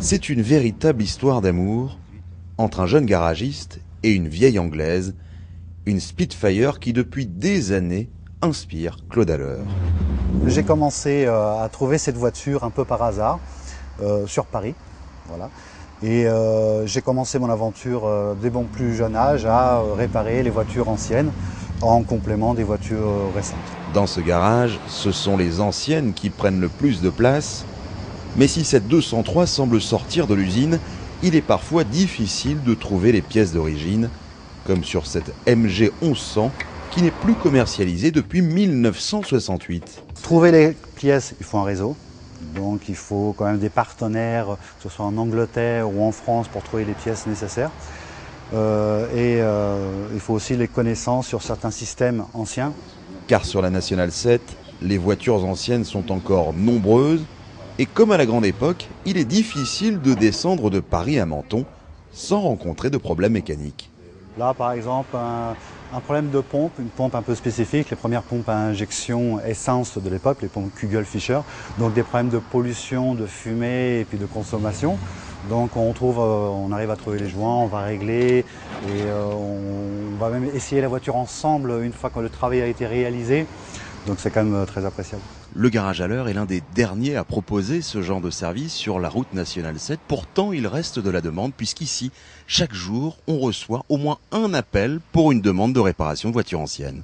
C'est une véritable histoire d'amour entre un jeune garagiste et une vieille anglaise, une Spitfire qui depuis des années inspire Claude Alleur. J'ai commencé à trouver cette voiture un peu par hasard sur Paris. Voilà. Et j'ai commencé mon aventure dès mon plus jeune âge à réparer les voitures anciennes en complément des voitures récentes. Dans ce garage, ce sont les anciennes qui prennent le plus de place. Mais si cette 203 semble sortir de l'usine, il est parfois difficile de trouver les pièces d'origine, comme sur cette MG 1100 qui n'est plus commercialisée depuis 1968. Trouver les pièces, il faut un réseau. Donc il faut quand même des partenaires, que ce soit en Angleterre ou en France, pour trouver les pièces nécessaires. Il faut aussi les connaissances sur certains systèmes anciens. Car sur la Nationale 7, les voitures anciennes sont encore nombreuses. Et comme à la grande époque, il est difficile de descendre de Paris à Menton sans rencontrer de problème mécanique. Là par exemple, un problème de pompe, une pompe un peu spécifique, les premières pompes à injection essence de l'époque, les pompes Kugel-Fischer, donc des problèmes de pollution, de fumée et puis de consommation. Donc on arrive à trouver les joints, on va régler et on va même essayer la voiture ensemble une fois que le travail a été réalisé. Donc c'est quand même très appréciable. Le garage Alleur est l'un des derniers à proposer ce genre de service sur la route nationale 7. Pourtant, il reste de la demande puisqu'ici, chaque jour, on reçoit au moins un appel pour une demande de réparation de voiture ancienne.